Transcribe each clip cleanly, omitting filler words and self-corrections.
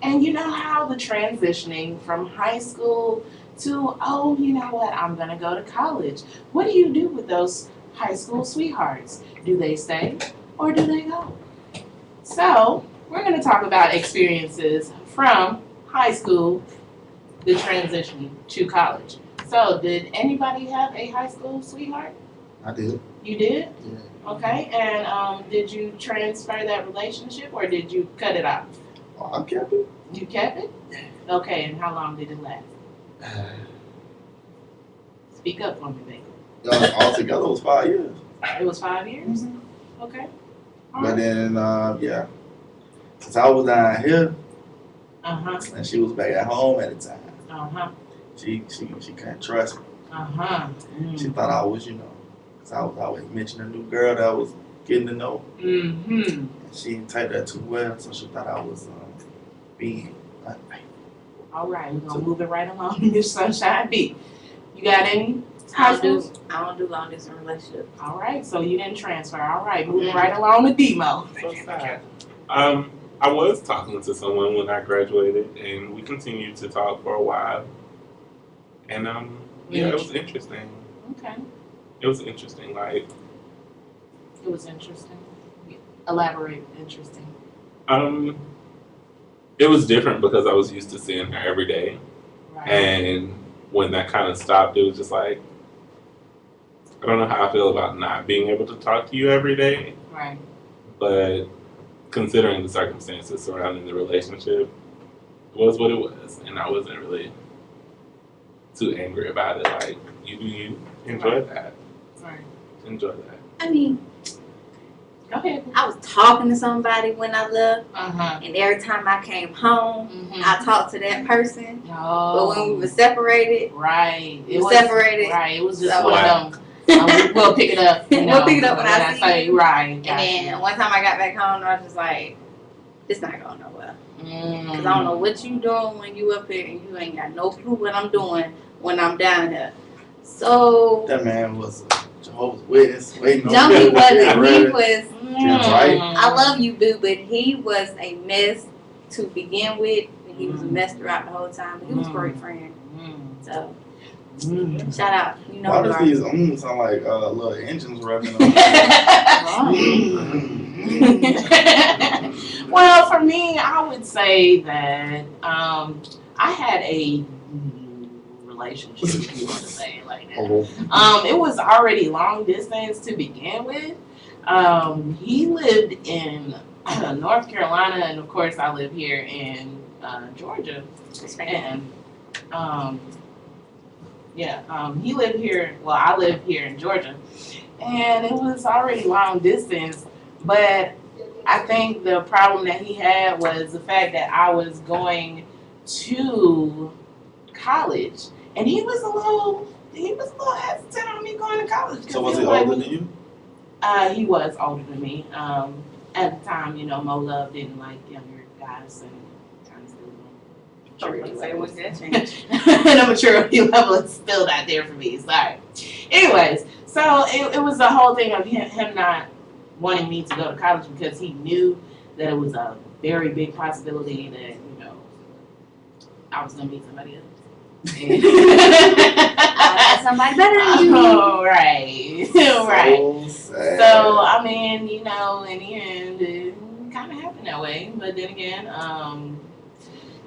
And you know how the transitioning from high school to, oh, you know what, I'm going to go to college. What do you do with those high school sweethearts? Do they stay or do they go? So, we're going to talk about experiences from high school, the transition to college. So, did anybody have a high school sweetheart? I did. You did? Yeah. Okay. And did you transfer that relationship or did you cut it off? Oh, I kept it. You kept it? Okay. And how long did it last? Speak up for me, baby. Altogether, it was 5 years. It was 5 years? Mm-hmm. Okay. But then, yeah, since I was down here Uh-huh. and she was back at home at the time, Uh-huh. she couldn't trust me. Uh-huh. She thought I was, because I was always mentioning a new girl that I was getting to know. Mm-hmm. And she didn't take that too well, so she thought I was being unfaithful. All right, we're gonna move it right along. Miss Sunshine B. You got any I high don't school? do long distance relationships. All right, so you didn't transfer. All right, moving right along to Demo. So sad. I was talking to someone when I graduated, and we continued to talk for a while. And yeah, it was interesting. Okay, It was interesting. Like, it was interesting. Elaborate. Interesting. it was different because I was used to seeing her every day, Right. and when that kind of stopped, it was just like, I don't know how I feel about not being able to talk to you every day, Right. but considering the circumstances surrounding the relationship, it was what it was, and I wasn't really too angry about it. Like, you do you, enjoy that, Right. enjoy that. I mean, Go ahead. I was talking to somebody when I left, Uh-huh. and every time I came home, Mm-hmm. I talked to that person. Oh. But when we were separated, Right. we were separated. Right. It was just So, one of them. We'll pick it up. You know, We'll pick it up when I see say you. right. And then one time I got back home, I was just like, this not going nowhere. Because I don't know what you doing when you up here, and you ain't got no clue what I'm doing when I'm down here. So, That man was a Jehovah's Witness waiting on Johnny me. wasn't. He was. That's right. I love you, boo, but he was a mess to begin with. And he was a mess throughout the whole time. But he was a great friend. So, shout out. You know Why who does you are. these sound like little engines revving Well, for me, I would say that I had a relationship, if you want to say it like that. It was already long distance to begin with. He lived in North Carolina, and of course, I live here in Georgia. And he lived here. Well, I live here in Georgia, and it was already long distance. But I think the problem that he had was the fact that I was going to college, and he was a little hesitant on me going to college. So was he older than you? He was older than me. At the time, Mo Love didn't like younger guys, and kind of still maturity level. The maturity level is still not there for me. Sorry. Anyways, so it was the whole thing of him not wanting me to go to college because he knew that it was a very big possibility that I was gonna meet somebody else. Somebody better than you. Oh, right. Right. So sad. So, I mean, in the end, it kind of happened that way. But then again,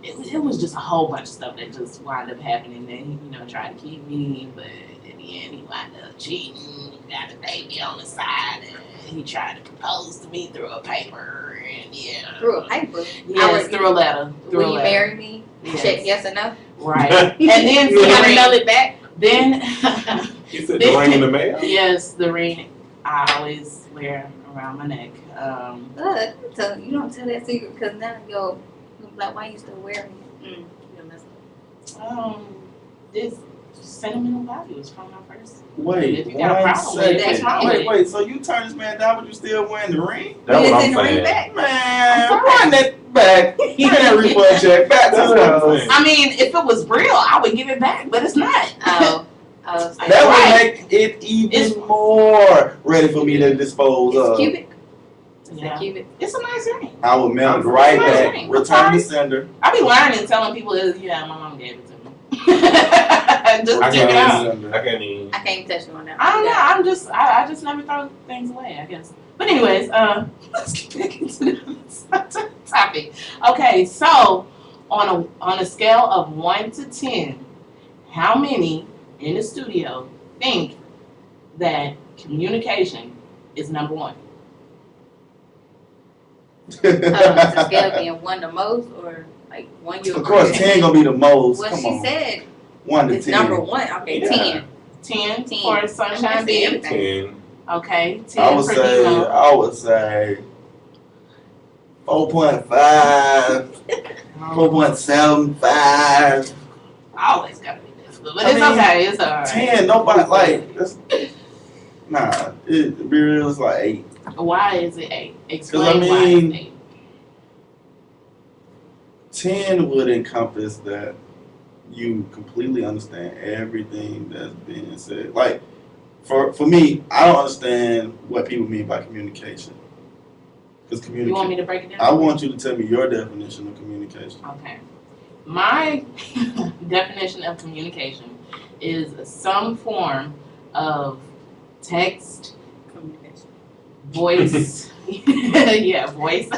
it was just a whole bunch of stuff that just wound up happening. That he, tried to keep me, but in the end, he wound up cheating. He got a baby on the side, and he tried to propose to me through a paper, and Through a paper? Yes, through a letter. Will you marry me? Yes. Check yes or no? Right. And then You gotta mail it back? Then You said the ring in the mail? yes, the ring I always wear around my neck. You don't tell that secret because now you're like, why you still wearing it? You're messed up. This sentimental values from my first. Wait, If you got a one problem with it, second. what's wrong with it? Wait, so you turn this man down, but you still wearing the ring? That's You what didn't I'm send the ring saying. back? Man, I'm run that back. Bring that refund check back to That's what I'm us. saying. I mean, if it was real, I would give it back, but it's not. Oh, That That Right. would make it even more ready for me to dispose it's of. cubic. Yeah. Keep it. It's a nice ring. I would mail it right Nice back, ring. return the sender. I be learning, telling people, yeah, my mom gave it to me. Just I check it out. I can't even. I can't touch you on that. I don't know. I just never throw things away, I guess. But anyways, let's get back into the topic. Okay, so on a scale of 1 to 10, how many in the studio think that communication is number 1? The scale being 1 the most, or like 1 you. Of course, 10 gonna be the most. Well, Come she on. said 1 to it's 10. number 1. Okay, Yeah. 10. 10 for Sunshine I B. mean, everything. 10. Okay, 10 I would for say Demo. 4.5, 4.75. Always gotta be this, but I it's mean, okay. It's alright. 10. Nobody like. Nah, it be real. It's like 8. Why is it 8? Explain I mean, why it's 8. 10 would encompass that you completely understand everything that's being said. Like, for me, I don't understand what people mean by communication. Because You want me to break it down? I want you to tell me your definition of communication. Okay. My definition of communication is some form of text, Communication. voice, voice,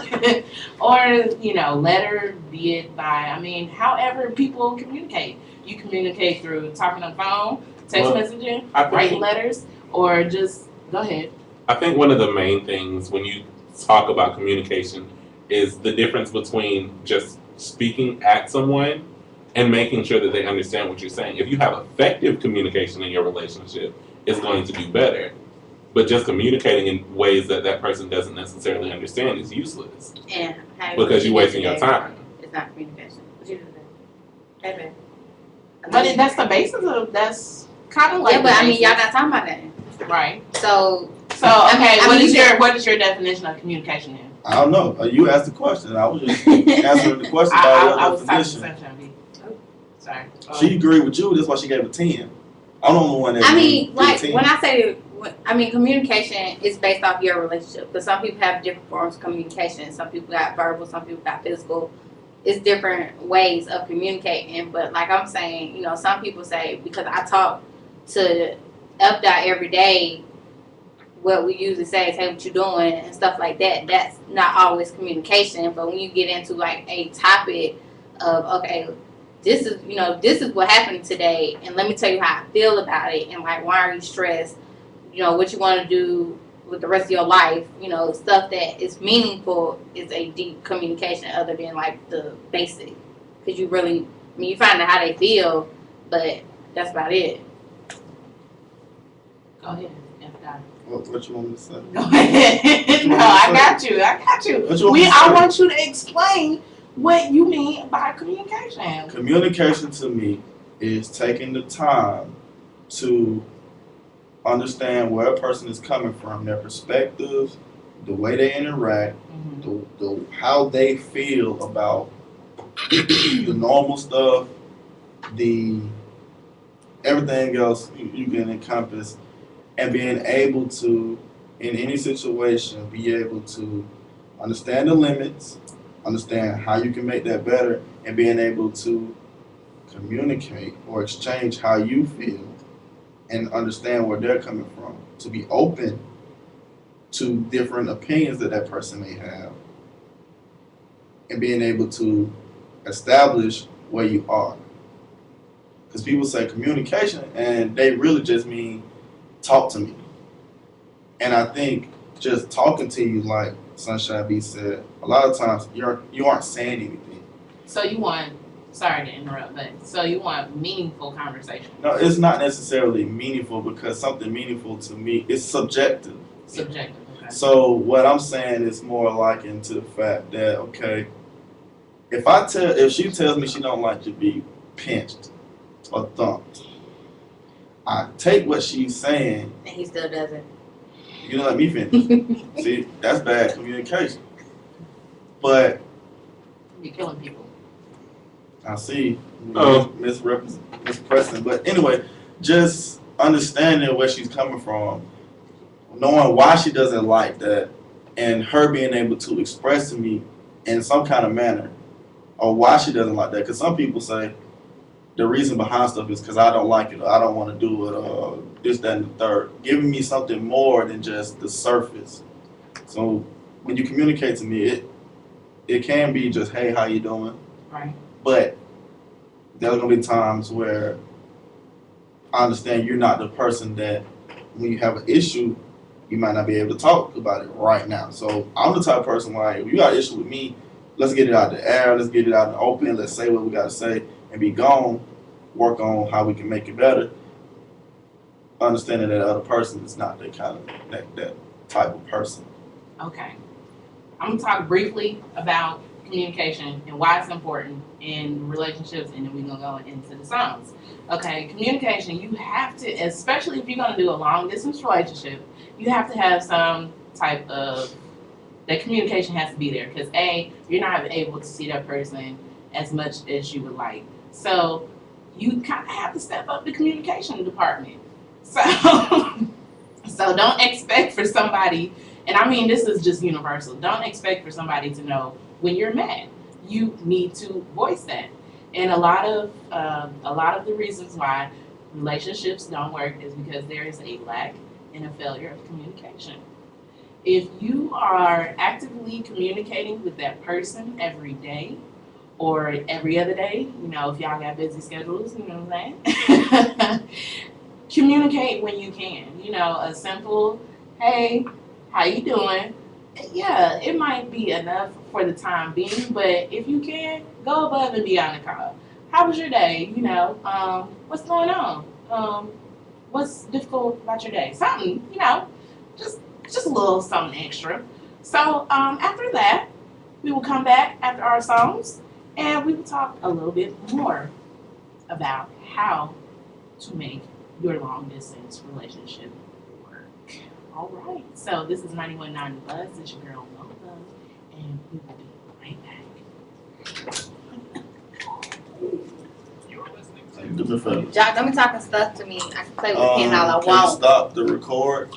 or, letter, be it by, however people communicate. You communicate through talking on the phone, text messaging, writing letters, or just, go ahead. I think one of the main things when you talk about communication is the difference between just speaking at someone and making sure that they understand what you're saying. If you have effective communication in your relationship, it's going to do better. But just communicating in ways that that person doesn't necessarily understand is useless And because you're wasting your time. It's not communication. What you do that? Hey, But that's the basis of, that's kind of like. yeah, but the y'all basis. not talking about that. Right. So Okay, what is you your definition of communication then? I don't know. You asked the question. I was just answering the question by I your was talking to definition. Sunshine B. Sorry. She agreed with you. That's why she gave a 10. I'm the one that. I mean, like 15. when I say, communication is based off your relationship. Because some people have different forms of communication. Some people got verbal. Some people got physical. It's different ways of communicating. But like I'm saying, some people say because I talk to F dot every day, what we usually say is, hey, what you doing and stuff like that. That's not always communication. But when you get into like a topic of, okay, this is what happened today, and let me tell you how I feel about it, and like, why are you stressed? What you want to do with the rest of your life, stuff that is meaningful is a deep communication other than like the basic. Because you really, you find out how they feel, but that's about it. Go ahead. What you want me to say? Go ahead. No, I got you. What you want me to I say? want you to explain what you mean by communication. Communication to me is taking the time to understand where a person is coming from, their perspectives, the way they interact, the how they feel about the normal stuff, the everything else you can encompass, and being able to, in any situation, be able to understand the limits, understand how you can make that better, and being able to communicate or exchange how you feel and understand where they're coming from, to be open to different opinions that that person may have, and being able to establish where you are. Because people say communication and they really just mean talk to me. And I think just talking to you, like Sunshine B said, a lot of times you aren't saying anything. So you want, sorry to interrupt, but so you want meaningful conversation. No, it's not necessarily meaningful because something meaningful to me is subjective. Subjective, okay. So what I'm saying is more likened to the fact that, okay, if she tells me she don't like to be pinched or thumped, I take what she's saying. And he still doesn't. You don't let me finish. See, that's bad communication. But You're killing people. I see Oh. misrepresenting. But anyway, just understanding where she's coming from, knowing why she doesn't like that, and her being able to express to me in some kind of manner or why she doesn't like that. Because some people say the reason behind stuff is because I don't like it or I don't want to do it or this, that, and the third. Giving me something more than just the surface. So when you communicate to me, it can be just, hey, how you doing? Right. But there's going to be times where I understand you're not the person that when you have an issue, you might not be able to talk about it right now. So I'm the type of person like, if you got an issue with me, let's get it out the air, let's get it out in the open, let's say what we got to say and be gone, work on how we can make it better. Understanding that the other person is not that kind of, that type of person. Okay. I'm gonna talk briefly about communication and why it's important in relationships, and then we're gonna go into the songs. Okay, communication, you have to, especially if you're gonna do a long distance relationship, you have to have some type of, that communication has to be there, because A, you're not able to see that person as much as you would like. So you kind of have to step up the communication department. So, so don't expect for somebody, and I mean this is just universal, don't expect for somebody to know when you're mad. You need to voice that. And a lot of the reasons why relationships don't work is because there is a lack and a failure of communication. If you are actively communicating with that person every day or every other day, you know, if y'all got busy schedules, you know what I'm saying? Communicate when you can. You know, a simple, hey, how you doing? Yeah, it might be enough for the time being, but if you can, go above and beyond the call. How was your day? You know, what's going on? What's difficult about your day? Something, you know, just a little something extra. So after that, we will come back after our songs and we will talk a little bit more about how to make your long distance relationship work. All right. So this is 91.9 The Buzz. It's your girl Mo Buzz, and we will be right back. Do me a favor. Jock, don't be talking stuff to me. I can play with the pen all I Can you want. stop the record